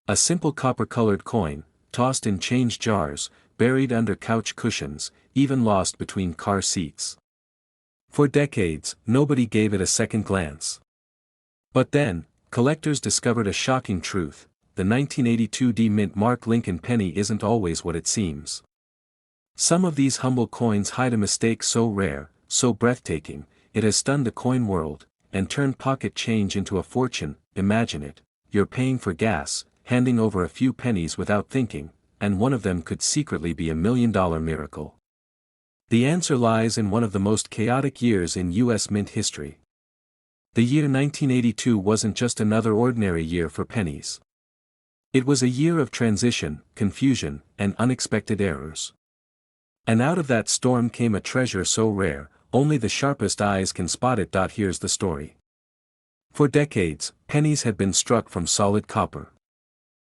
A simple copper-colored coin, tossed in change jars, buried under couch cushions, even lost between car seats. For decades, nobody gave it a second glance. But then, collectors discovered a shocking truth: the 1982 D Mint Mark Lincoln penny isn't always what it seems. Some of these humble coins hide a mistake so rare, so breathtaking, it has stunned the coin world, and turned pocket change into a fortune. Imagine it: you're paying for gas, handing over a few pennies without thinking, and one of them could secretly be $1 million miracle. The answer lies in one of the most chaotic years in U.S. mint history. The year 1982 wasn't just another ordinary year for pennies. It was a year of transition, confusion, and unexpected errors. And out of that storm came a treasure so rare, only the sharpest eyes can spot it. Here's the story. For decades, pennies had been struck from solid copper.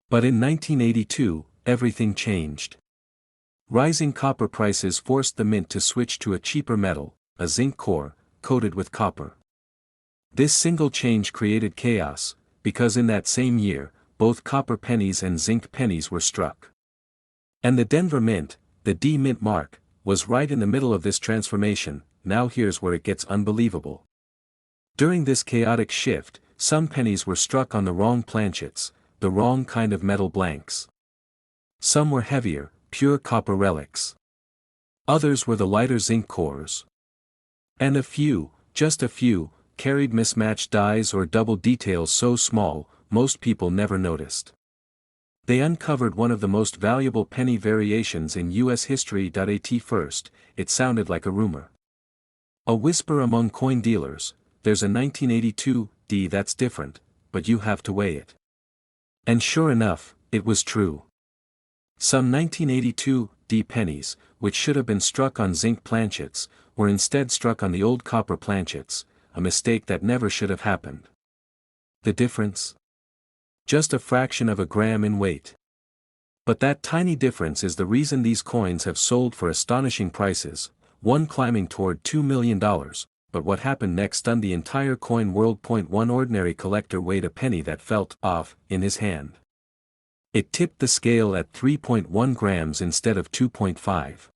But in 1982, everything changed. Rising copper prices forced the mint to switch to a cheaper metal, a zinc core, coated with copper. This single change created chaos, because in that same year, both copper pennies and zinc pennies were struck. And the Denver Mint, the D Mint mark, was right in the middle of this transformation. Now here's where it gets unbelievable. During this chaotic shift, some pennies were struck on the wrong planchets, the wrong kind of metal blanks. Some were heavier, pure copper relics. Others were the lighter zinc cores. And a few, just a few, carried mismatched dies or double details so small, most people never noticed. They uncovered one of the most valuable penny variations in U.S. history. At first, it sounded like a rumor. A whisper among coin dealers: there's a 1982 D that's different, but you have to weigh it. And sure enough, it was true. Some 1982 D pennies, which should have been struck on zinc planchets, were instead struck on the old copper planchets, a mistake that never should have happened. The difference? Just a fraction of a gram in weight. But that tiny difference is the reason these coins have sold for astonishing prices, one climbing toward $2 million. But what happened next stunned the entire coin world. One ordinary collector weighed a penny that felt off in his hand. It tipped the scale at 3.1 grams instead of 2.5.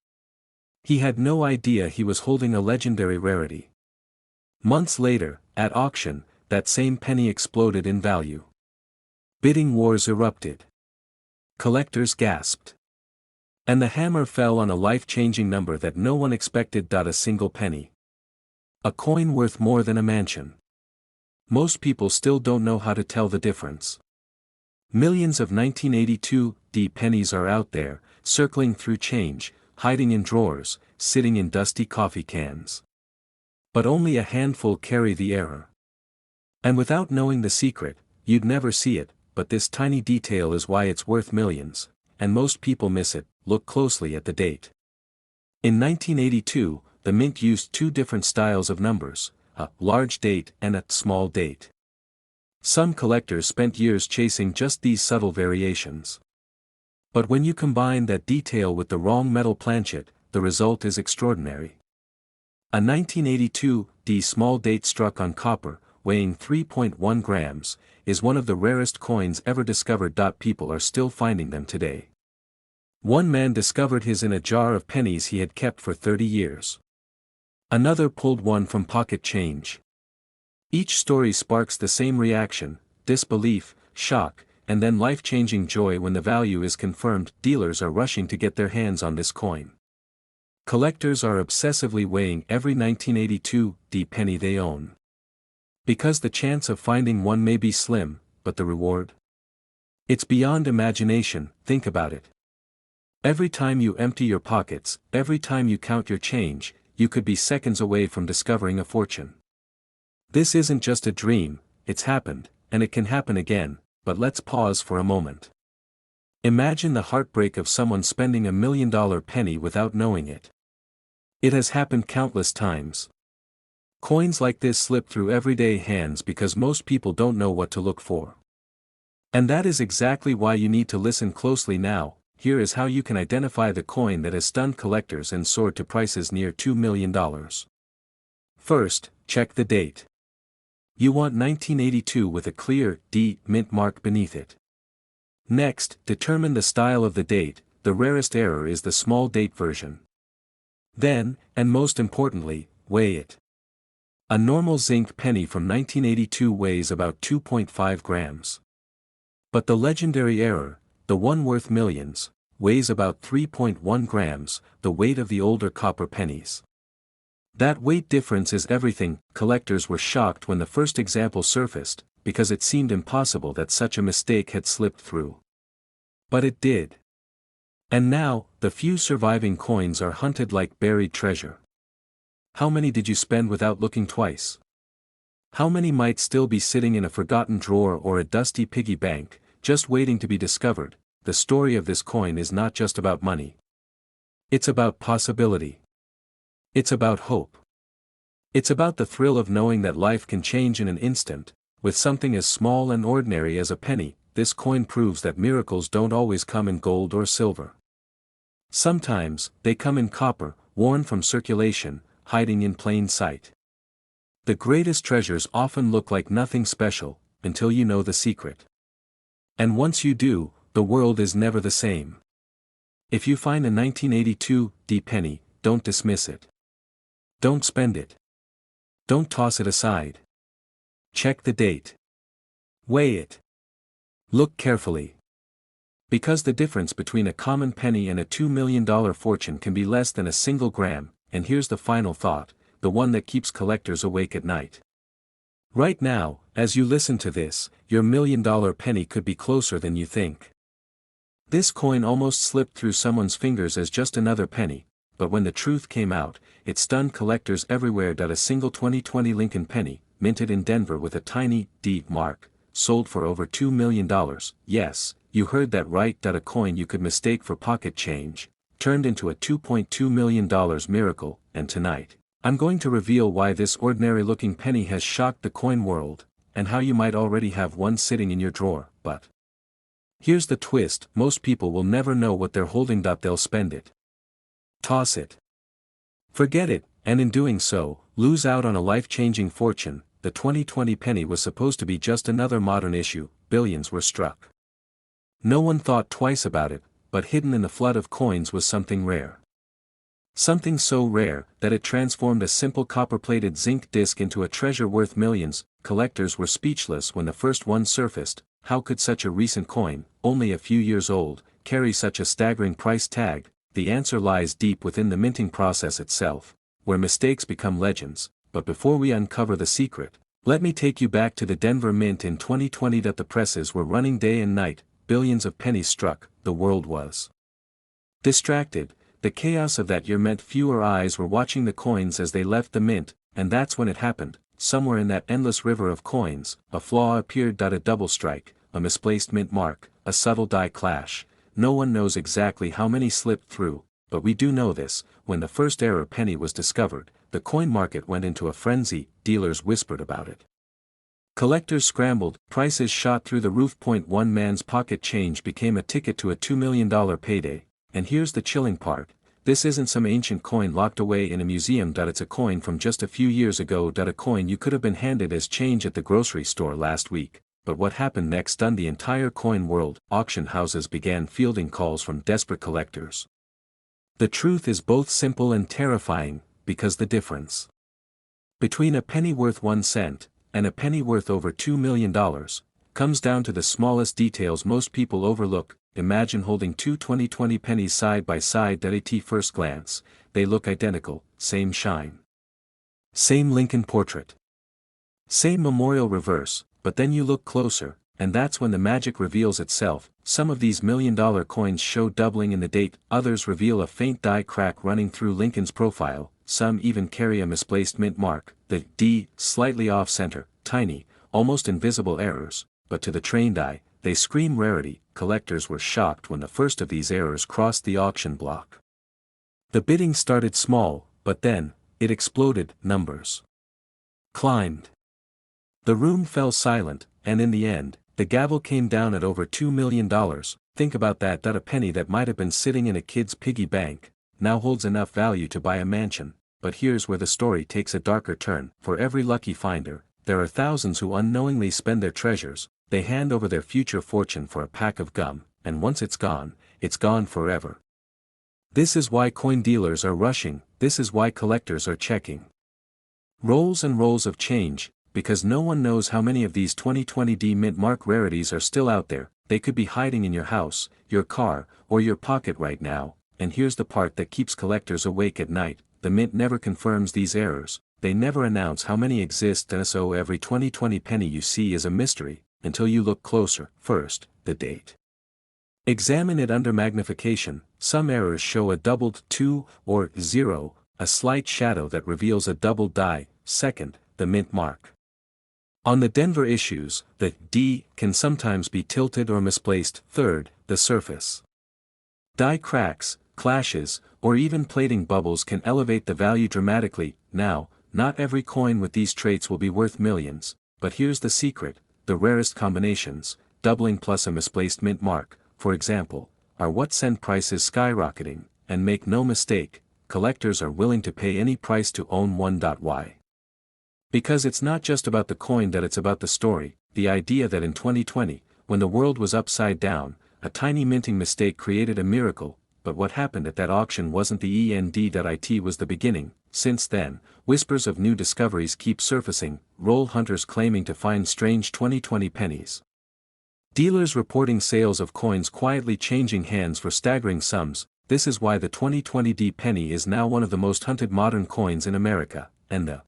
He had no idea he was holding a legendary rarity. Months later, at auction, that same penny exploded in value. Bidding wars erupted. Collectors gasped. And the hammer fell on a life-changing number that no one expected. A single penny. A coin worth more than a mansion. Most people still don't know how to tell the difference. Millions of 1982 D pennies are out there, circling through change, hiding in drawers, sitting in dusty coffee cans. But only a handful carry the error. And without knowing the secret, you'd never see it, but this tiny detail is why it's worth millions, and most people miss it. Look closely at the date. In 1982, the mint used two different styles of numbers, a large date and a small date. Some collectors spent years chasing just these subtle variations. But when you combine that detail with the wrong metal planchet, the result is extraordinary. A 1982 D small date struck on copper, weighing 3.1 grams, is one of the rarest coins ever discovered. People are still finding them today. One man discovered his in a jar of pennies he had kept for 30 years. Another pulled one from pocket change. Each story sparks the same reaction: disbelief, shock, and then life-changing joy when the value is confirmed. Dealers are rushing to get their hands on this coin. Collectors are obsessively weighing every 1982 D penny they own. Because the chance of finding one may be slim, but the reward? It's beyond imagination. Think about it. Every time you empty your pockets, every time you count your change, you could be seconds away from discovering a fortune. This isn't just a dream, it's happened, and it can happen again. But let's pause for a moment. Imagine the heartbreak of someone spending $1 million penny without knowing it. It has happened countless times. Coins like this slip through everyday hands because most people don't know what to look for. And that is exactly why you need to listen closely now. Here is how you can identify the coin that has stunned collectors and soared to prices near $2 million. First, check the date. You want 1982 with a clear D mint mark beneath it. Next, determine the style of the date. The rarest error is the small date version. Then, and most importantly, weigh it. A normal zinc penny from 1982 weighs about 2.5 grams. But the legendary error, the one worth millions, weighs about 3.1 grams, the weight of the older copper pennies. That weight difference is everything. Collectors were shocked when the first example surfaced, because it seemed impossible that such a mistake had slipped through. But it did. And now, the few surviving coins are hunted like buried treasure. How many did you spend without looking twice? How many might still be sitting in a forgotten drawer or a dusty piggy bank, just waiting to be discovered? The story of this coin is not just about money. It's about possibility. It's about hope. It's about the thrill of knowing that life can change in an instant, with something as small and ordinary as a penny. This coin proves that miracles don't always come in gold or silver. Sometimes, they come in copper, worn from circulation, hiding in plain sight. The greatest treasures often look like nothing special, until you know the secret. And once you do, the world is never the same. If you find a 1982 D penny, don't dismiss it. Don't spend it. Don't toss it aside. Check the date. Weigh it. Look carefully. Because the difference between a common penny and a $2 million fortune can be less than a single gram, and here's the final thought, the one that keeps collectors awake at night. Right now, as you listen to this, your $1 million penny could be closer than you think. This coin almost slipped through someone's fingers as just another penny, but when the truth came out, it stunned collectors everywhere. A single 2020 Lincoln penny, minted in Denver with a tiny D mark, sold for over $2 million. Yes, you heard that right. A coin you could mistake for pocket change, turned into a $2.2 million miracle. And tonight, I'm going to reveal why this ordinary-looking penny has shocked the coin world, and how you might already have one sitting in your drawer. But here's the twist: most people will never know what they're holding. They'll spend it. Toss it. Forget it, and in doing so, lose out on a life-changing fortune. The 2020 penny was supposed to be just another modern issue. Billions were struck. No one thought twice about it, but hidden in the flood of coins was something rare. Something so rare that it transformed a simple copper-plated zinc disc into a treasure worth millions. Collectors were speechless when the first one surfaced. How could such a recent coin, only a few years old, carry such a staggering price tag? The answer lies deep within the minting process itself, where mistakes become legends. But before we uncover the secret, let me take you back to the Denver Mint in 2020. The presses were running day and night, billions of pennies struck. The world was distracted. The chaos of that year meant fewer eyes were watching the coins as they left the mint, and that's when it happened. Somewhere in that endless river of coins, a flaw appeared. A double strike, a misplaced mint mark, a subtle die clash. No one knows exactly how many slipped through, but we do know this: when the first error penny was discovered, the coin market went into a frenzy. Dealers whispered about it. Collectors scrambled, prices shot through the roof. One man's pocket change became a ticket to a $2 million payday. And here's the chilling part: this isn't some ancient coin locked away in a museum. It's a coin from just a few years ago. A coin you could have been handed as change at the grocery store last week. But what happened next stunned the entire coin world. Auction houses began fielding calls from desperate collectors. The truth is both simple and terrifying, because the difference between a penny worth 1 cent, and a penny worth over $2 million, comes down to the smallest details most people overlook. Imagine holding two 2020 pennies side by side. At first glance, they look identical: same shine, same Lincoln portrait, same memorial reverse. But then you look closer, and that's when the magic reveals itself. Some of these $1 million coins show doubling in the date, others reveal a faint die crack running through Lincoln's profile, some even carry a misplaced mint mark, the D slightly off-center, tiny, almost invisible errors, but to the trained eye, they scream rarity. Collectors were shocked when the first of these errors crossed the auction block. The bidding started small, but then, it exploded. Numbers climbed. The room fell silent, and in the end, the gavel came down at over $2 million. Think about that. A penny that might have been sitting in a kid's piggy bank, now holds enough value to buy a mansion. But here's where the story takes a darker turn. For every lucky finder, there are thousands who unknowingly spend their treasures. they hand over their future fortune for a pack of gum, and once it's gone forever. This is why coin dealers are rushing, this is why collectors are checking rolls and rolls of change, because no one knows how many of these 2020 mint mark rarities are still out there. They could be hiding in your house, your car, or your pocket right now, and here's the part that keeps collectors awake at night: the mint never confirms these errors, they never announce how many exist, and so every 2020 penny you see is a mystery, until you look closer. First, the date. Examine it under magnification. Some errors show a doubled 2 or 0, a slight shadow that reveals a doubled die. Second, the mint mark. On the Denver issues, the D can sometimes be tilted or misplaced. Third, the surface. Die cracks, clashes, or even plating bubbles can elevate the value dramatically. Now, not every coin with these traits will be worth millions, but here's the secret: the rarest combinations, doubling plus a misplaced mint mark, for example, are what send prices skyrocketing, and make no mistake, collectors are willing to pay any price to own one. Why? Because it's not just about the coin, that it's about the story, the idea that in 2020, when the world was upside down, a tiny minting mistake created a miracle. But what happened at that auction wasn't the end. It was the beginning. Since then, whispers of new discoveries keep surfacing, roll hunters claiming to find strange 2020 pennies. Dealers reporting sales of coins quietly changing hands for staggering sums. This is why the 2020 penny is now one of the most hunted modern coins in America, and the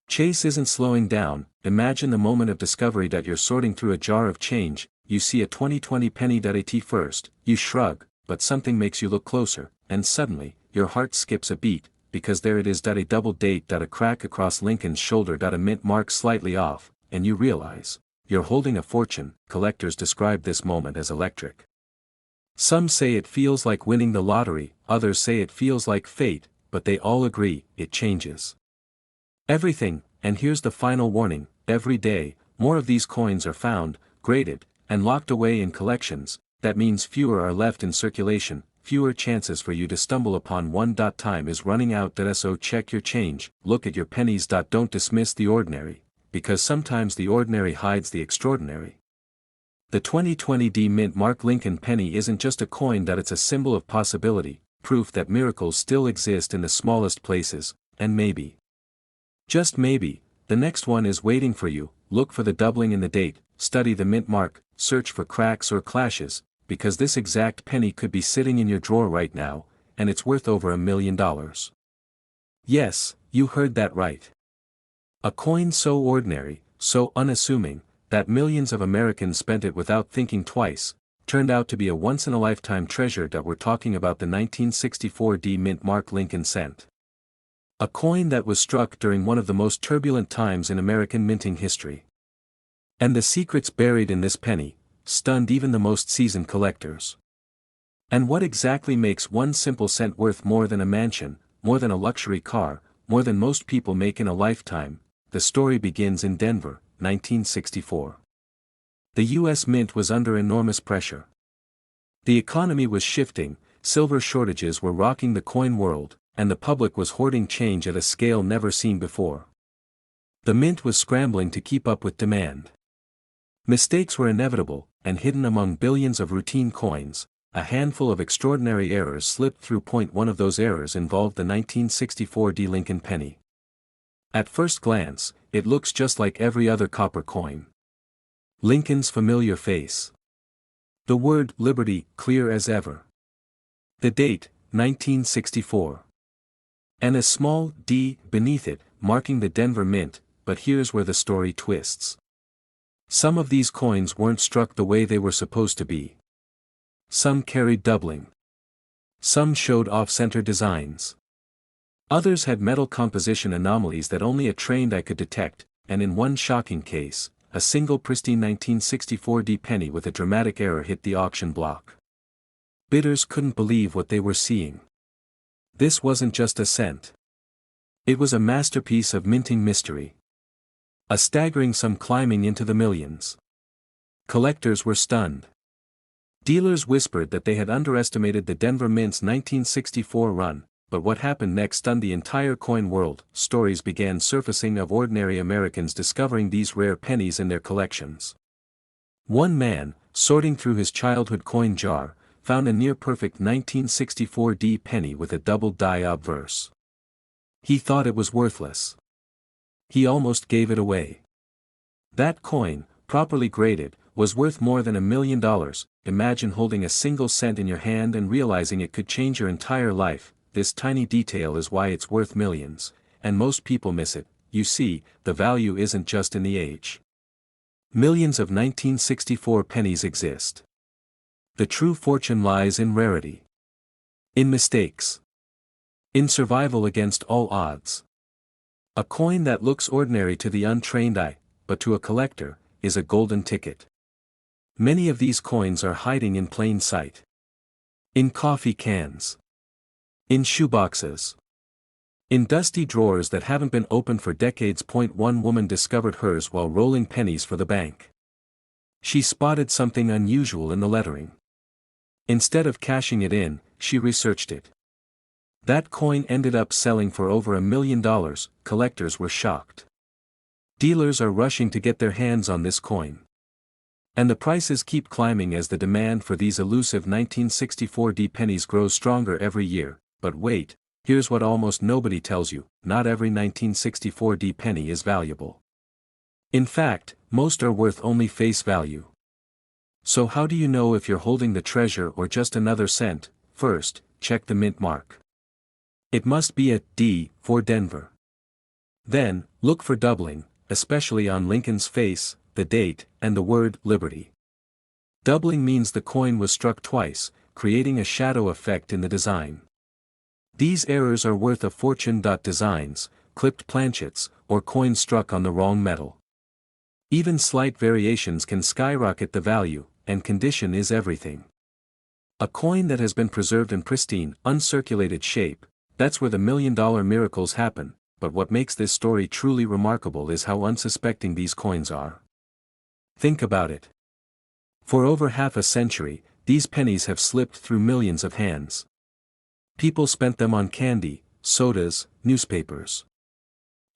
chase isn't slowing down. Imagine the moment of discovery that you're sorting through a jar of change, you see a 2020 penny. At first, you shrug, but something makes you look closer, and suddenly, your heart skips a beat, because there it is. A double date. A crack across Lincoln's shoulder. A mint mark slightly off, and you realize you're holding a fortune. Collectors describe this moment as electric. Some say it feels like winning the lottery, others say it feels like fate, but they all agree, it changes everything. And here's the final warning: every day, more of these coins are found, graded, and locked away in collections. That means fewer are left in circulation, fewer chances for you to stumble upon one. Time is running out. So check your change, look at your pennies. Don't dismiss the ordinary, because sometimes the ordinary hides the extraordinary. The 2020 mint mark Lincoln penny isn't just a coin, it's a symbol of possibility, proof that miracles still exist in the smallest places, and maybe, just maybe, the next one is waiting for you. Look for the doubling in the date, study the mint mark, search for cracks or clashes, because this exact penny could be sitting in your drawer right now, and it's worth over $1 million. Yes, you heard that right. A coin so ordinary, so unassuming, that millions of Americans spent it without thinking twice, turned out to be a once-in-a-lifetime treasure. We're talking about the 1964 mint mark Lincoln cent. A coin that was struck during one of the most turbulent times in American minting history. And the secrets buried in this penny stunned even the most seasoned collectors. And what exactly makes one simple cent worth more than a mansion, more than a luxury car, more than most people make in a lifetime? The story begins in Denver, 1964. The U.S. Mint was under enormous pressure. The economy was shifting, silver shortages were rocking the coin world, and the public was hoarding change at a scale never seen before. The mint was scrambling to keep up with demand. Mistakes were inevitable, and hidden among billions of routine coins, a handful of extraordinary errors slipped through. One of those errors involved the 1964 Lincoln penny. At first glance, it looks just like every other copper coin. Lincoln's familiar face. The word liberty clear as ever. The date, 1964. And a small D beneath it, marking the Denver Mint. But here's where the story twists. Some of these coins weren't struck the way they were supposed to be. Some carried doubling. Some showed off-center designs. Others had metal composition anomalies that only a trained eye could detect, and in one shocking case, a single pristine 1964 penny with a dramatic error hit the auction block. Bidders couldn't believe what they were seeing. This wasn't just a cent. It was a masterpiece of minting mystery. A staggering sum climbing into the millions. Collectors were stunned. Dealers whispered that they had underestimated the Denver Mint's 1964 run, but what happened next stunned the entire coin world. Stories began surfacing of ordinary Americans discovering these rare pennies in their collections. One man, sorting through his childhood coin jar, found a near-perfect 1964 penny with a double-die obverse. He thought it was worthless. He almost gave it away. That coin, properly graded, was worth more than $1 million. Imagine holding a single cent in your hand and realizing it could change your entire life. This tiny detail is why it's worth millions, and most people miss it. You see, the value isn't just in the age. Millions of 1964 pennies exist. The true fortune lies in rarity. In mistakes. In survival against all odds. A coin that looks ordinary to the untrained eye, but to a collector, is a golden ticket. Many of these coins are hiding in plain sight. In coffee cans. In shoeboxes. In dusty drawers that haven't been opened for decades. One woman discovered hers while rolling pennies for the bank. She spotted something unusual in the lettering. Instead of cashing it in, she researched it. That coin ended up selling for over $1 million. Collectors were shocked. Dealers are rushing to get their hands on this coin. And the prices keep climbing as the demand for these elusive 1964 pennies grows stronger every year. But wait, here's what almost nobody tells you: not every 1964 penny is valuable. In fact, most are worth only face value. So how do you know if you're holding the treasure or just another cent? First, check the mint mark. It must be a D for Denver. Then, look for doubling, especially on Lincoln's face, the date, and the word Liberty. Doubling means the coin was struck twice, creating a shadow effect in the design. These errors are worth a fortune. Designs, clipped planchets, or coins struck on the wrong metal. Even slight variations can skyrocket the value, and condition is everything. A coin that has been preserved in pristine, uncirculated shape, that's where the $1 million miracles happen. But what makes this story truly remarkable is how unsuspecting these coins are. Think about it. For over half a century, these pennies have slipped through millions of hands. People spent them on candy, sodas, newspapers.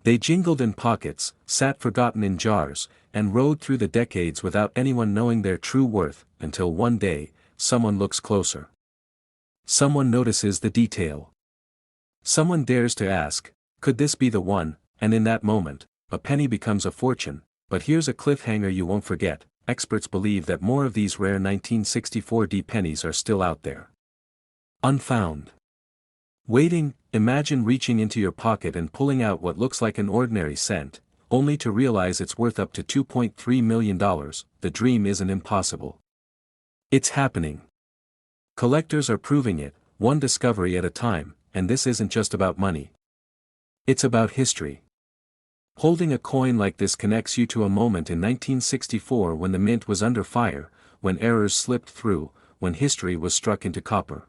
They jingled in pockets, sat forgotten in jars, and rode through the decades without anyone knowing their true worth, until one day, someone looks closer. Someone notices the detail. Someone dares to ask, could this be the one? And in that moment, a penny becomes a fortune. But here's a cliffhanger you won't forget: experts believe that more of these rare 1964 pennies are still out there. Unfound. Waiting. Imagine reaching into your pocket and pulling out what looks like an ordinary cent, only to realize it's worth up to $2.3 million. The dream isn't impossible. It's happening. Collectors are proving it, one discovery at a time, and this isn't just about money. It's about history. Holding a coin like this connects you to a moment in 1964 when the mint was under fire, when errors slipped through, when history was struck into copper.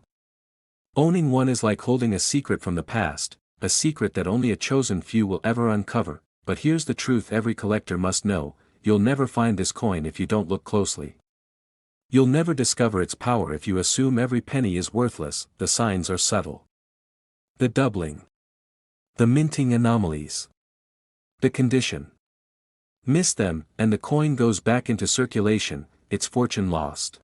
Owning one is like holding a secret from the past, a secret that only a chosen few will ever uncover. But here's the truth every collector must know: you'll never find this coin if you don't look closely. You'll never discover its power if you assume every penny is worthless. The signs are subtle. The doubling. The minting anomalies. The condition. Miss them, and the coin goes back into circulation, its fortune lost.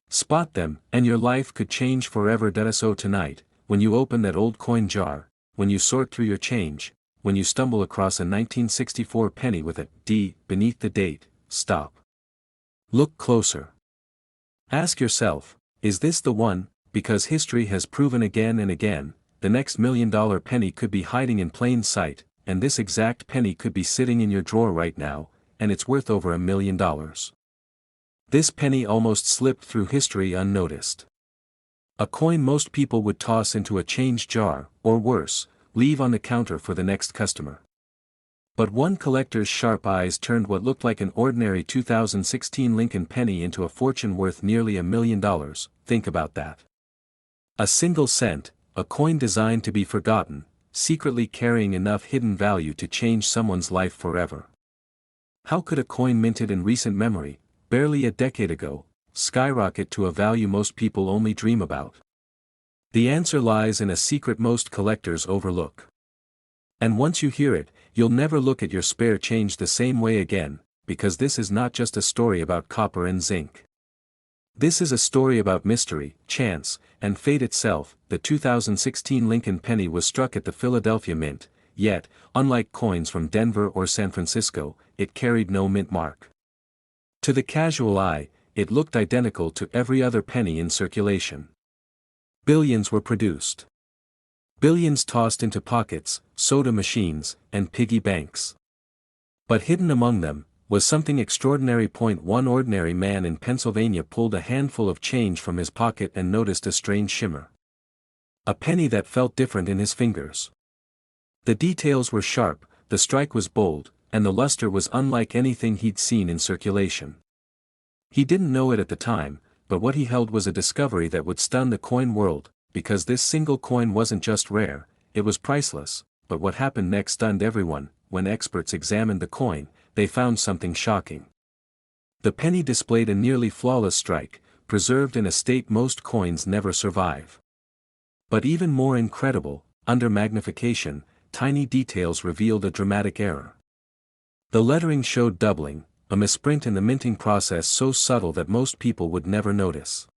Spot them, and your life could change forever. So tonight, when you open that old coin jar, when you sort through your change, when you stumble across a 1964 penny with a D beneath the date, stop. Look closer. Ask yourself, is this the one? Because history has proven again and again, the next $1 million penny could be hiding in plain sight, and this exact penny could be sitting in your drawer right now, and it's worth over $1 million. This penny almost slipped through history unnoticed. A coin most people would toss into a change jar, or worse, leave on the counter for the next customer. But one collector's sharp eyes turned what looked like an ordinary 2016 Lincoln penny into a fortune worth nearly $1 million. Think about that. A single cent, a coin designed to be forgotten, secretly carrying enough hidden value to change someone's life forever. How could a coin minted in recent memory, barely a decade ago, skyrocket to a value most people only dream about? The answer lies in a secret most collectors overlook. And once you hear it, you'll never look at your spare change the same way again, because this is not just a story about copper and zinc. This is a story about mystery, chance, and fate itself. The 2016 Lincoln penny was struck at the Philadelphia Mint, yet, unlike coins from Denver or San Francisco, it carried no mint mark. To the casual eye, it looked identical to every other penny in circulation. Billions were produced. Billions tossed into pockets, soda machines, and piggy banks. But hidden among them was something extraordinary. One ordinary man in Pennsylvania pulled a handful of change from his pocket and noticed a strange shimmer. A penny that felt different in his fingers. The details were sharp, the strike was bold, and the luster was unlike anything he'd seen in circulation. He didn't know it at the time, but what he held was a discovery that would stun the coin world, because this single coin wasn't just rare, it was priceless. But what happened next stunned everyone. When experts examined the coin, they found something shocking. The penny displayed a nearly flawless strike, preserved in a state most coins never survive. But even more incredible, under magnification, tiny details revealed a dramatic error. The lettering showed doubling, a misprint in the minting process so subtle that most people would never notice.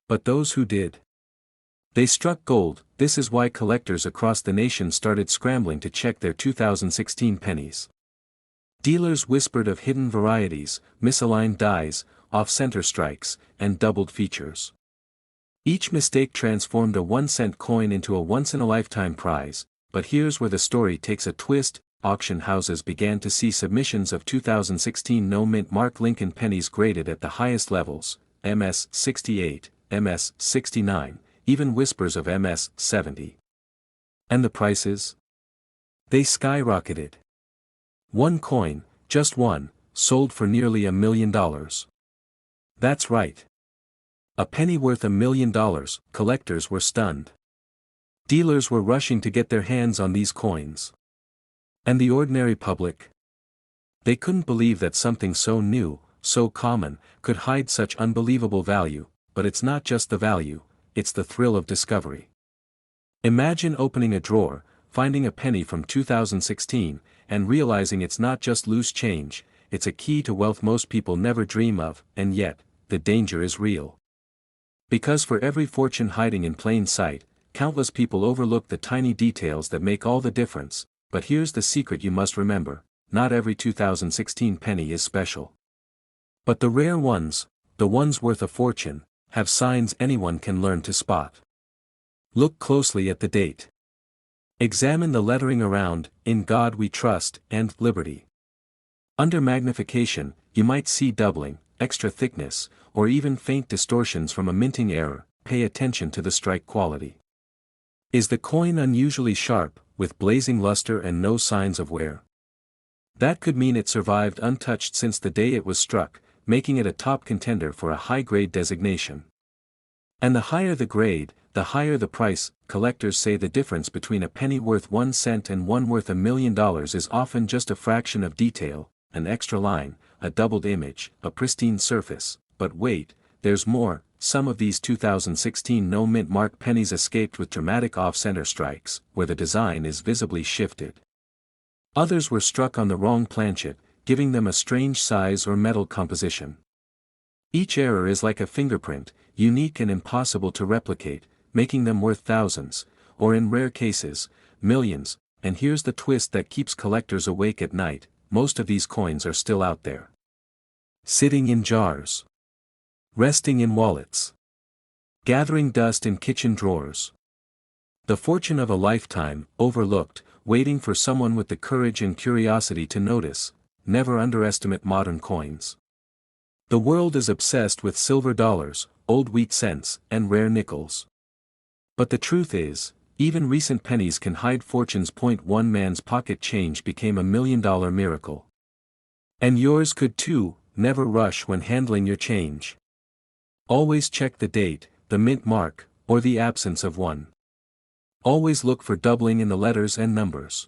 But those who did, they struck gold. This is why collectors across the nation started scrambling to check their 2016 pennies. Dealers whispered of hidden varieties, misaligned dies, off-center strikes, and doubled features. Each mistake transformed a 1-cent coin into a once-in-a-lifetime prize. But here's where the story takes a twist. Auction houses began to see submissions of 2016 no-mint mark Lincoln pennies graded at the highest levels, MS 68, MS 69, even whispers of MS 70. And the prices? They skyrocketed. One coin, just one, sold for nearly $1 million. That's right. A penny worth $1 million. Collectors were stunned. Dealers were rushing to get their hands on these coins. And the ordinary public? They couldn't believe that something so new, so common, could hide such unbelievable value. But it's not just the value, it's the thrill of discovery. Imagine opening a drawer, finding a penny from 2016, and realizing it's not just loose change, it's a key to wealth most people never dream of. And yet, the danger is real. Because for every fortune hiding in plain sight, countless people overlook the tiny details that make all the difference. But here's the secret you must remember: not every 2016 penny is special. But the rare ones, the ones worth a fortune, have signs anyone can learn to spot. Look closely at the date. Examine the lettering around "In God We Trust" and "Liberty." Under magnification, you might see doubling, extra thickness, or even faint distortions from a minting error. Pay attention to the strike quality. Is the coin unusually sharp, with blazing luster and no signs of wear? That could mean it survived untouched since the day it was struck, making it a top contender for a high-grade designation. And the higher the grade, the higher the price. Collectors say the difference between a penny worth 1 cent and one worth $1 million is often just a fraction of detail, an extra line, a doubled image, a pristine surface. But wait, there's more. Some of these 2016 no-mint mark pennies escaped with dramatic off-center strikes, where the design is visibly shifted. Others were struck on the wrong planchet, giving them a strange size or metal composition. Each error is like a fingerprint, unique and impossible to replicate, making them worth thousands, or in rare cases, millions. And here's the twist that keeps collectors awake at night: most of these coins are still out there. Sitting in jars. Resting in wallets. Gathering dust in kitchen drawers. The fortune of a lifetime, overlooked, waiting for someone with the courage and curiosity to notice. Never underestimate modern coins. The world is obsessed with silver dollars, old wheat cents, and rare nickels. But the truth is, even recent pennies can hide fortunes. One man's pocket change became $1 million miracle. And yours could too. Never rush when handling your change. Always check the date, the mint mark, or the absence of one. Always look for doubling in the letters and numbers.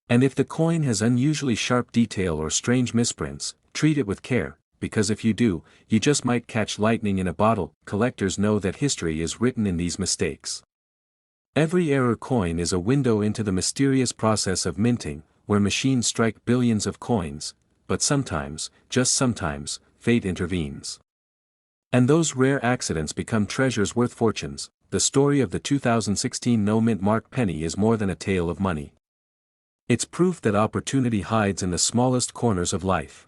And if the coin has unusually sharp detail or strange misprints, treat it with care, because if you do, you just might catch lightning in a bottle. Collectors know that history is written in these mistakes. Every error coin is a window into the mysterious process of minting, where machines strike billions of coins, but sometimes, just sometimes, fate intervenes. And those rare accidents become treasures worth fortunes. The story of the 2016 no-mint mark penny is more than a tale of money. It's proof that opportunity hides in the smallest corners of life.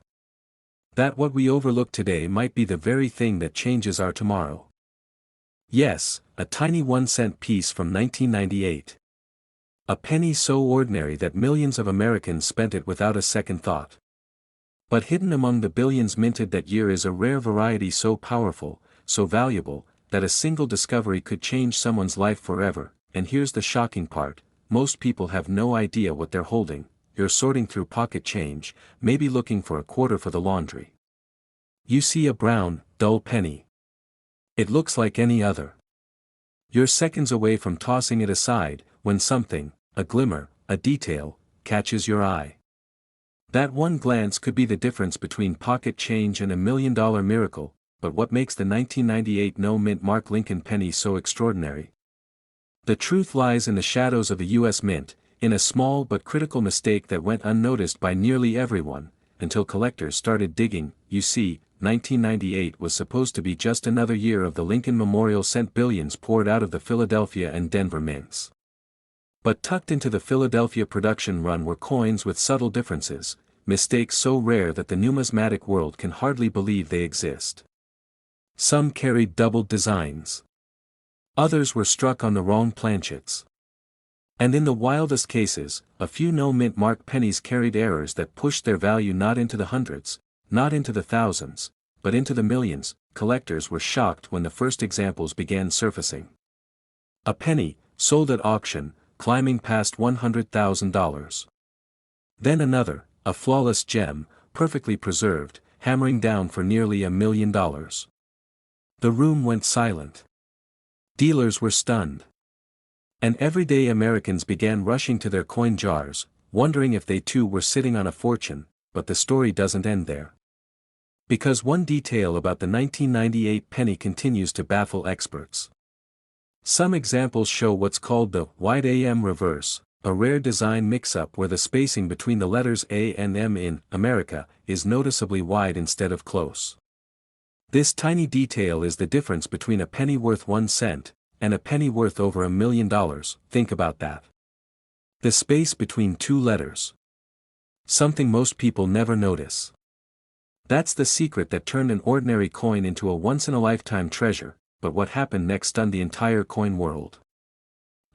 That what we overlook today might be the very thing that changes our tomorrow. Yes, a tiny 1-cent piece from 1998. A penny so ordinary that millions of Americans spent it without a second thought. But hidden among the billions minted that year is a rare variety so powerful, so valuable, that a single discovery could change someone's life forever. And here's the shocking part, most people have no idea what they're holding. You're sorting through pocket change, maybe looking for a quarter for the laundry. You see a brown, dull penny. It looks like any other. You're seconds away from tossing it aside, when something, a glimmer, a detail, catches your eye. That one glance could be the difference between pocket change and $1 million miracle. But what makes the 1998 no-mint mark Lincoln penny so extraordinary? The truth lies in the shadows of the U.S. Mint, in a small but critical mistake that went unnoticed by nearly everyone, until collectors started digging. You see, 1998 was supposed to be just another year of the Lincoln Memorial cent billions poured out of the Philadelphia and Denver mints. But tucked into the Philadelphia production run were coins with subtle differences, mistakes so rare that the numismatic world can hardly believe they exist. Some carried doubled designs. Others were struck on the wrong planchets. And in the wildest cases, a few no-mint mark pennies carried errors that pushed their value not into the hundreds, not into the thousands, but into the millions. Collectors were shocked when the first examples began surfacing. A penny, sold at auction, climbing past $100,000. Then another, a flawless gem, perfectly preserved, hammering down for nearly $1 million. The room went silent. Dealers were stunned. And everyday Americans began rushing to their coin jars, wondering if they too were sitting on a fortune. But the story doesn't end there. Because one detail about the 1998 penny continues to baffle experts. Some examples show what's called the wide AM reverse, a rare design mix-up where the spacing between the letters A and M in America is noticeably wide instead of close. This tiny detail is the difference between a penny worth 1 cent and a penny worth over $1 million. Think about that. The space between two letters. Something most people never notice. That's the secret that turned an ordinary coin into a once-in-a-lifetime treasure. But what happened next stunned the entire coin world.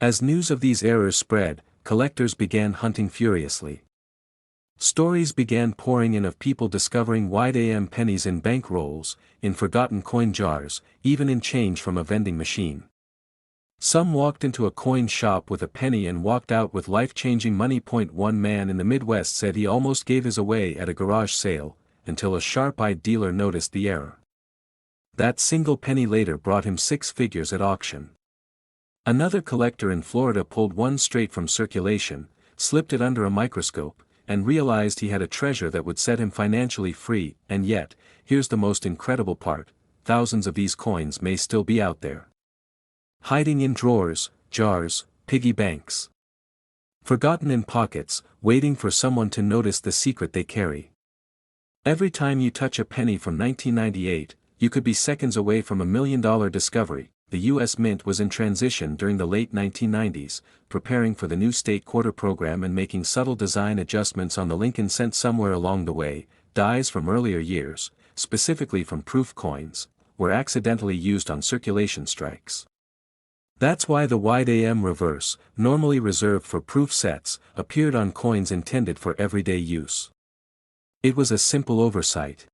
As news of these errors spread, collectors began hunting furiously. Stories began pouring in of people discovering wide AM pennies in bank rolls, in forgotten coin jars, even in change from a vending machine. Some walked into a coin shop with a penny and walked out with life-changing money. One man in the Midwest said he almost gave his away at a garage sale, until a sharp-eyed dealer noticed the error. That single penny later brought him 6 figures at auction. Another collector in Florida pulled one straight from circulation, slipped it under a microscope, and realized he had a treasure that would set him financially free. And yet, here's the most incredible part, thousands of these coins may still be out there. Hiding in drawers, jars, piggy banks. Forgotten in pockets, waiting for someone to notice the secret they carry. Every time you touch a penny from 1998, you could be seconds away from $1 million discovery. The U.S. Mint was in transition during the late 1990s, preparing for the new state quarter program and making subtle design adjustments on the Lincoln cent. Somewhere along the way, dies from earlier years, specifically from proof coins, were accidentally used on circulation strikes. That's why the wide AM reverse, normally reserved for proof sets, appeared on coins intended for everyday use. It was a simple oversight.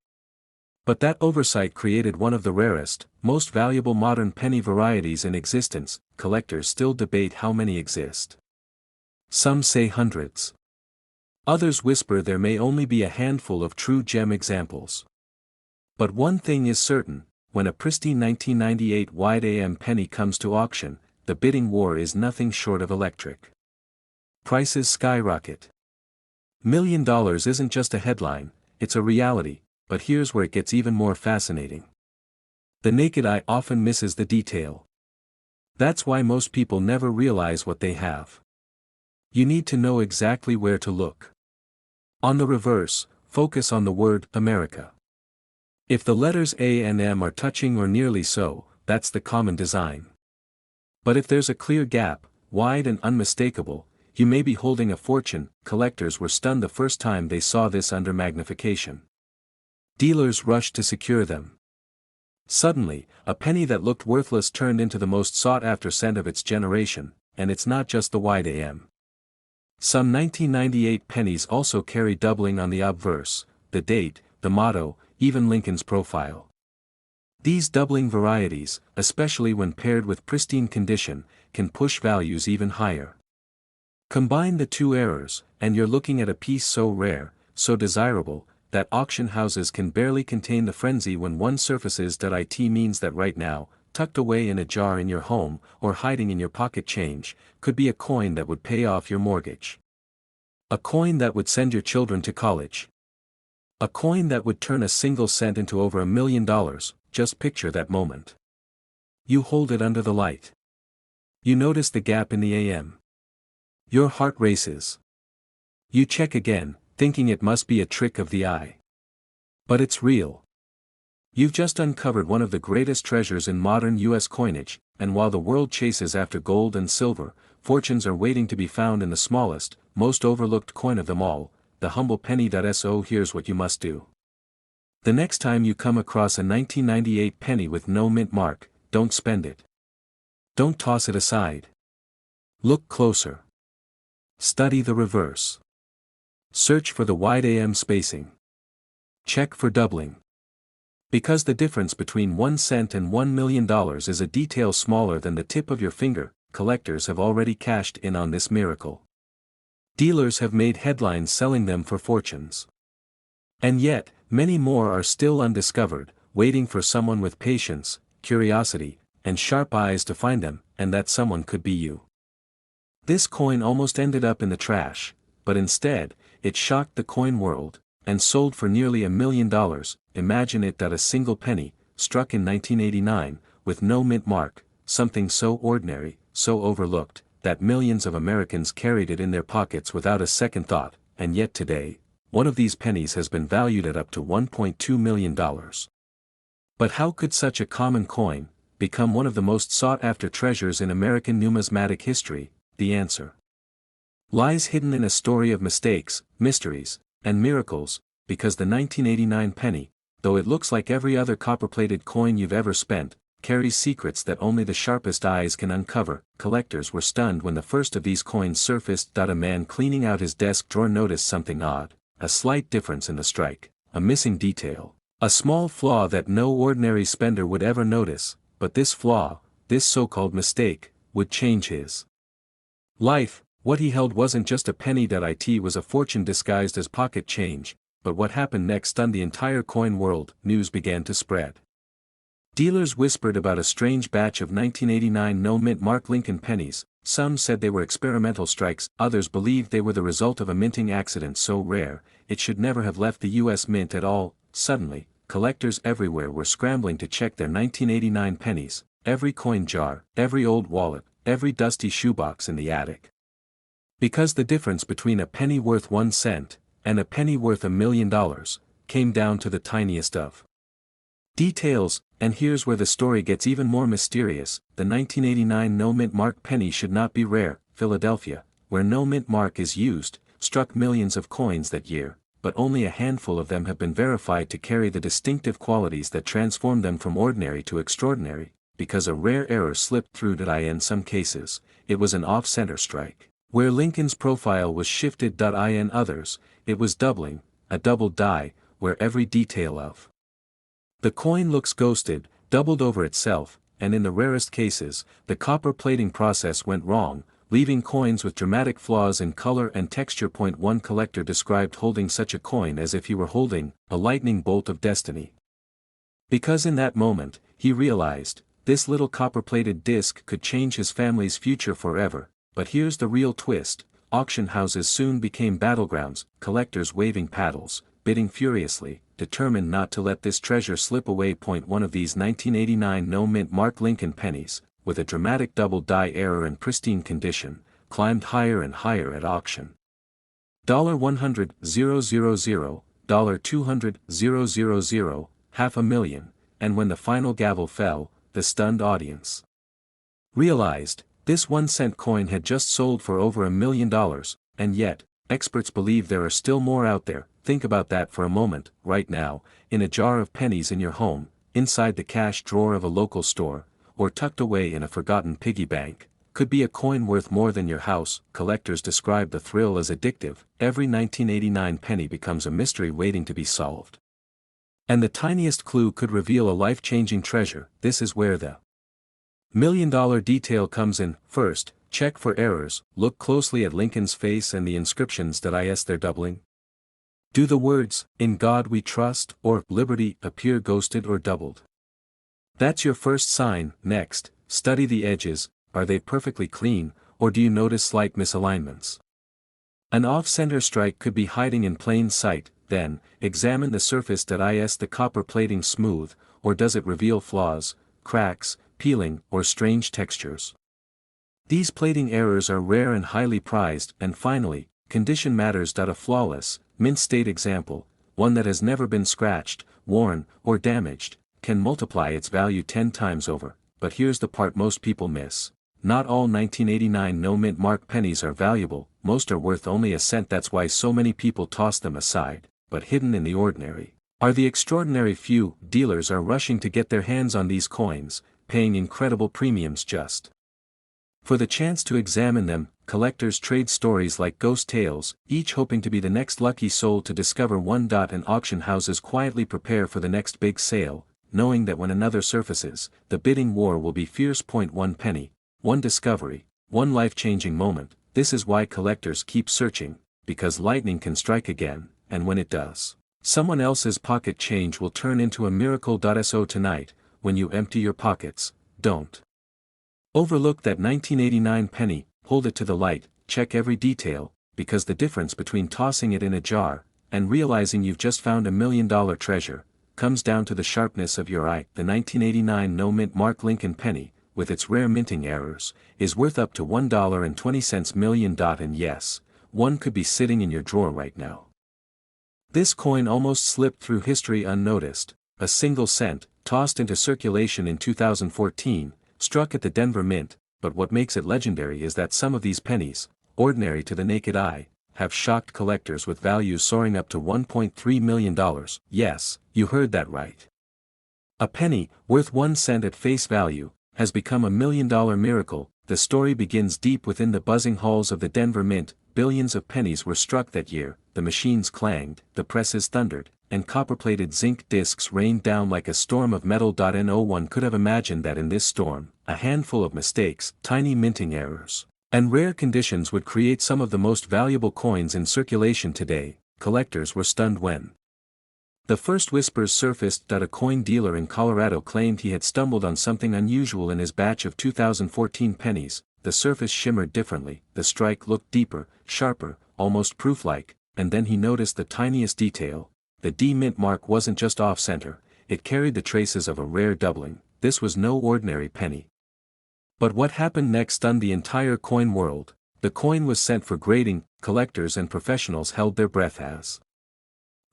But that oversight created one of the rarest, most valuable modern penny varieties in existence. Collectors still debate how many exist. Some say hundreds. Others whisper there may only be a handful of true gem examples. But one thing is certain, when a pristine 1998 wide AM penny comes to auction, the bidding war is nothing short of electric. Prices skyrocket. $1 million isn't just a headline, it's a reality. But here's where it gets even more fascinating. The naked eye often misses the detail. That's why most people never realize what they have. You need to know exactly where to look. On the reverse, Focus on the word America. If the letters A and M are touching or nearly so, that's the common design. But if there's a clear gap, wide and unmistakable, you may be holding a fortune. Collectors were stunned the first time they saw this under magnification. Dealers rushed to secure them. Suddenly, a penny that looked worthless turned into the most sought-after cent of its generation, and it's not just the wide AM. Some 1998 pennies also carry doubling on the obverse, the date, the motto, even Lincoln's profile. These doubling varieties, especially when paired with pristine condition, can push values even higher. Combine the two errors, and you're looking at a piece so rare, so desirable, that auction houses can barely contain the frenzy when one surfaces. It means that right now, tucked away in a jar in your home, or hiding in your pocket change, could be a coin that would pay off your mortgage. A coin that would send your children to college. A coin that would turn a single cent into over $1 million. Just picture that moment. You hold it under the light. You notice the gap in the AM. Your heart races. You check again, thinking it must be a trick of the eye. But it's real. You've just uncovered one of the greatest treasures in modern U.S. coinage, and while the world chases after gold and silver, fortunes are waiting to be found in the smallest, most overlooked coin of them all, the humble penny. So here's what you must do. The next time you come across a 1998 penny with no mint mark, don't spend it. Don't toss it aside. Look closer. Study the reverse. Search for the wide AM spacing. Check for doubling. Because the difference between 1 cent and $1 million is a detail smaller than the tip of your finger, collectors have already cashed in on this miracle. Dealers have made headlines selling them for fortunes. And yet, many more are still undiscovered, waiting for someone with patience, curiosity, and sharp eyes to find them, and that someone could be you. This coin almost ended up in the trash, but instead, it shocked the coin world, and sold for nearly $1 million. Imagine it. A single penny, struck in 1989, with no mint mark, something so ordinary, so overlooked, that millions of Americans carried it in their pockets without a second thought, and yet today, one of these pennies has been valued at up to $1.2 million. But how could such a common coin become one of the most sought-after treasures in American numismatic history? The answer lies hidden in a story of mistakes, mysteries, and miracles, because the 1989 penny, though it looks like every other copper-plated coin you've ever spent, carries secrets that only the sharpest eyes can uncover. Collectors were stunned when the first of these coins surfaced. A man cleaning out his desk drawer noticed something odd, a slight difference in the strike, a missing detail, a small flaw that no ordinary spender would ever notice, but this flaw, this so-called mistake, would change his life. What he held wasn't just a penny. It was a fortune disguised as pocket change, but what happened next stunned the entire coin world. News began to spread. Dealers whispered about a strange batch of 1989 no-mint mark Lincoln pennies. Some said they were experimental strikes, others believed they were the result of a minting accident so rare, it should never have left the U.S. Mint at all. Suddenly, collectors everywhere were scrambling to check their 1989 pennies, every coin jar, every old wallet, every dusty shoebox in the attic. Because the difference between a penny worth 1 cent, and a penny worth $1 million, came down to the tiniest of details. And here's where the story gets even more mysterious. The 1989 no-mint mark penny should not be rare. Philadelphia, where no mint mark is used, struck millions of coins that year, but only a handful of them have been verified to carry the distinctive qualities that transform them from ordinary to extraordinary, because a rare error slipped through. In some cases, it was an off-center strike, where Lincoln's profile was shifted. In others, it was doubling, a double die, where every detail of the coin looks ghosted, doubled over itself, and in the rarest cases, the copper plating process went wrong, leaving coins with dramatic flaws in color and texture. One collector described holding such a coin as if he were holding a lightning bolt of destiny. Because in that moment, he realized, this little copper-plated disc could change his family's future forever. But here's the real twist: auction houses soon became battlegrounds, collectors waving paddles, bidding furiously, determined not to let this treasure slip away. One of these 1989 no-mint mark Lincoln pennies, with a dramatic double die error and pristine condition, climbed higher and higher at auction. $100,000, $200,000, $500,000, and when the final gavel fell, the stunned audience realized, this 1-cent coin had just sold for over $1 million, and yet, experts believe there are still more out there. Think about that for a moment. Right now, in a jar of pennies in your home, inside the cash drawer of a local store, or tucked away in a forgotten piggy bank, could be a coin worth more than your house. Collectors describe the thrill as addictive. Every 1989 penny becomes a mystery waiting to be solved. And the tiniest clue could reveal a life-changing treasure. This is where the million-dollar detail comes in. First, check for errors. Look closely at Lincoln's face and the inscriptions. Is they're doubling? Do the words, "In God We Trust," or "Liberty," appear ghosted or doubled? That's your first sign. Next, study the edges. Are they perfectly clean, or do you notice slight misalignments? An off-center strike could be hiding in plain sight. Then, examine the surface. Is the copper plating smooth, or does it reveal flaws, cracks, peeling, or strange textures? These plating errors are rare and highly prized. And finally, condition matters. A flawless, mint-state example, one that has never been scratched, worn, or damaged, can multiply its value 10 times over. But here's the part most people miss. Not all 1989 no-mint mark pennies are valuable. Most are worth only a cent. That's why so many people toss them aside. But hidden in the ordinary are the extraordinary few. Dealers are rushing to get their hands on these coins, paying incredible premiums just for the chance to examine them. Collectors trade stories like ghost tales, each hoping to be the next lucky soul to discover one. And auction houses quietly prepare for the next big sale, knowing that when another surfaces, the bidding war will be fierce. 1 penny, one discovery, one life-changing moment. This is why collectors keep searching, because lightning can strike again, and when it does, someone else's pocket change will turn into a miracle. So tonight, when you empty your pockets, don't overlook that 1989 penny. Hold it to the light, check every detail, because the difference between tossing it in a jar and realizing you've just found $1 million treasure comes down to the sharpness of your eye. The 1989 no-mint mark Lincoln penny, with its rare minting errors, is worth up to $1.20 million. And yes, one could be sitting in your drawer right now. This coin almost slipped through history unnoticed. A single cent, tossed into circulation in 2014, struck at the Denver Mint. But what makes it legendary is that some of these pennies, ordinary to the naked eye, have shocked collectors with values soaring up to $1.3 million. Yes, you heard that right. A penny, worth 1 cent at face value, has become $1 million miracle. The story begins deep within the buzzing halls of the Denver Mint. Billions of pennies were struck that year. The machines clanged, the presses thundered, and copper-plated zinc discs rained down like a storm of metal. No one could have imagined that in this storm, a handful of mistakes, tiny minting errors, and rare conditions would create some of the most valuable coins in circulation today. Collectors were stunned when the first whispers surfaced. A coin dealer in Colorado claimed he had stumbled on something unusual in his batch of 2014 pennies. The surface shimmered differently, the strike looked deeper, sharper, almost proof-like, and then he noticed the tiniest detail. The D mint mark wasn't just off-center, it carried the traces of a rare doubling. This was no ordinary penny. But what happened next stunned the entire coin world. The coin was sent for grading. Collectors and professionals held their breath as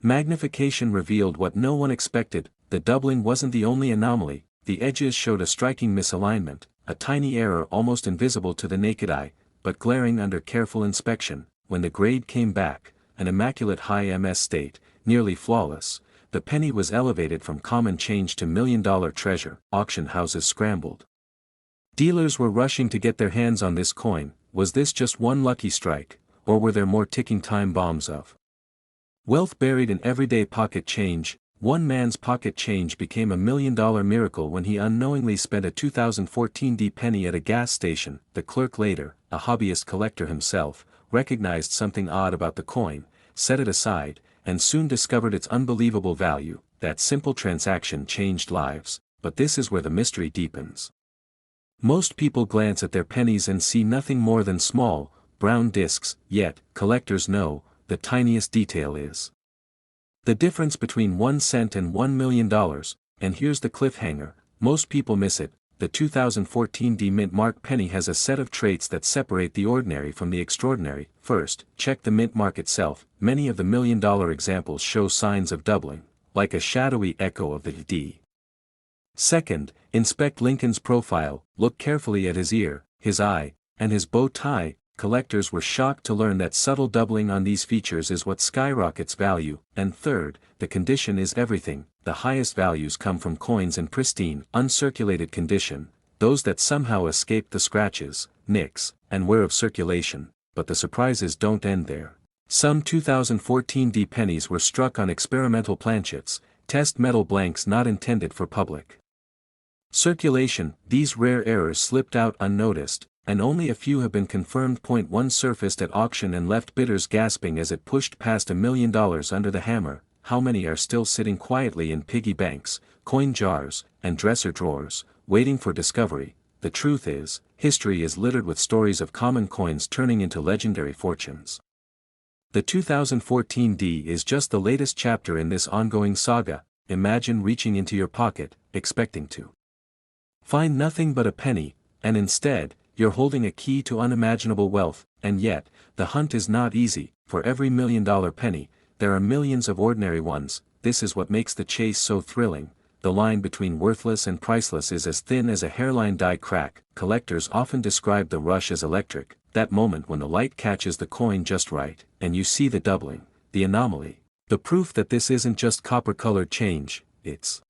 magnification revealed what no one expected. The doubling wasn't the only anomaly. The edges showed a striking misalignment, a tiny error almost invisible to the naked eye, but glaring under careful inspection. When the grade came back, an immaculate high MS state, nearly flawless, the penny was elevated from common change to $1 million treasure. Auction houses scrambled. Dealers were rushing to get their hands on this coin. Was this just one lucky strike, or were there more ticking time bombs of wealth buried in everyday pocket change? One man's pocket change became $1 million miracle when he unknowingly spent a 2014 D penny at a gas station. The clerk later, a hobbyist collector himself, recognized something odd about the coin, set it aside, and soon discovered its unbelievable value. That simple transaction changed lives. But this is where the mystery deepens. Most people glance at their pennies and see nothing more than small, brown discs, yet, collectors know, the tiniest detail is the difference between 1 cent and $1 million. And here's the cliffhanger, most people miss it. the 2014 D Mint Mark penny has a set of traits that separate the ordinary from the extraordinary. First, check the mint mark itself. Many of the million-dollar examples show signs of doubling, like a shadowy echo of the D. Second, inspect Lincoln's profile. Look carefully at his ear, his eye, and his bow tie. Collectors were shocked to learn that subtle doubling on these features is what skyrockets value. And third, the condition is everything. The highest values come from coins in pristine, uncirculated condition, those that somehow escape the scratches, nicks, and wear of circulation. But the surprises don't end there. Some 2014 D pennies were struck on experimental planchets, test metal blanks not intended for public circulation. These rare errors slipped out unnoticed, and only a few have been confirmed. One surfaced at auction and left bidders gasping as it pushed past $1 million under the hammer. How many are still sitting quietly in piggy banks, coin jars, and dresser drawers, waiting for discovery? The truth is, history is littered with stories of common coins turning into legendary fortunes. The 2014 D is just the latest chapter in this ongoing saga. Imagine reaching into your pocket, expecting to find nothing but a penny, and instead, you're holding a key to unimaginable wealth. And yet, the hunt is not easy. For every $1 million penny, there are millions of ordinary ones. This is what makes the chase so thrilling. The line between worthless and priceless is as thin as a hairline die crack. Collectors often describe the rush as electric, that moment when the light catches the coin just right, and you see the doubling, the anomaly, the proof that this isn't just copper-colored change, it's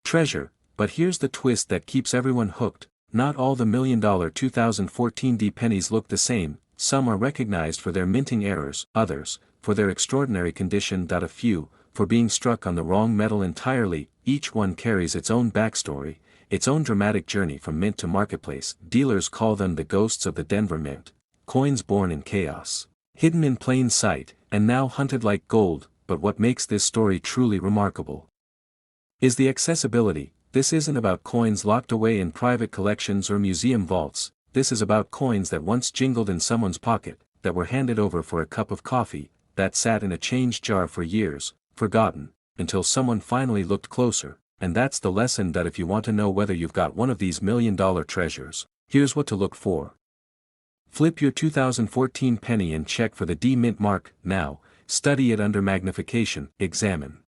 treasure. But here's the twist that keeps everyone hooked. Not all the $1 million 2014 D pennies look the same. Some are recognized for their minting errors, others, for their extraordinary condition. A few, for being struck on the wrong metal entirely. Each one carries its own backstory, its own dramatic journey from mint to marketplace. Dealers call them the ghosts of the Denver Mint, coins born in chaos, hidden in plain sight, and now hunted like gold. But what makes this story truly remarkable is the accessibility. This isn't about coins locked away in private collections or museum vaults. This is about coins that once jingled in someone's pocket, that were handed over for a cup of coffee, that sat in a change jar for years, forgotten, until someone finally looked closer. And that's the lesson. That if you want to know whether you've got one of these $1 million treasures, here's what to look for. Flip your 2014 penny and check for the D Mint mark. Now, study it under magnification. Examine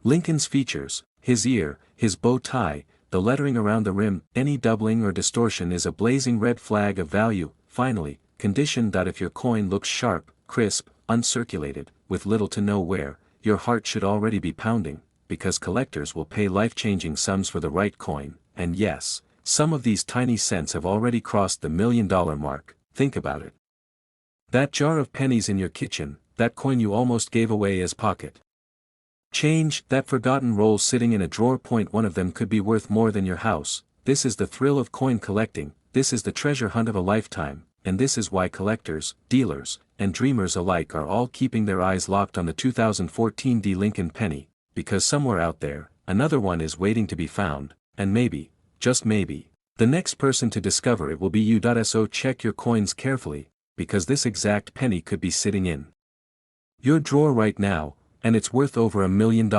Lincoln's features, his ear, his bow tie, the lettering around the rim. Any doubling or distortion is a blazing red flag of value. Finally, condition. If your coin looks sharp, crisp, uncirculated, with little to no wear, your heart should already be pounding, because collectors will pay life-changing sums for the right coin. And yes, some of these tiny cents have already crossed the $1 million mark. Think about it. That jar of pennies in your kitchen, that coin you almost gave away as pocket change, that forgotten roll sitting in a drawer. One of them could be worth more than your house. This is the thrill of coin collecting. This is the treasure hunt of a lifetime. And this is why collectors, dealers, and dreamers alike are all keeping their eyes locked on the 2014 D Lincoln penny, because somewhere out there, another one is waiting to be found, and maybe, just maybe, the next person to discover it will be you. So check your coins carefully, because this exact penny could be sitting in your drawer right now, and it's worth over $1 million.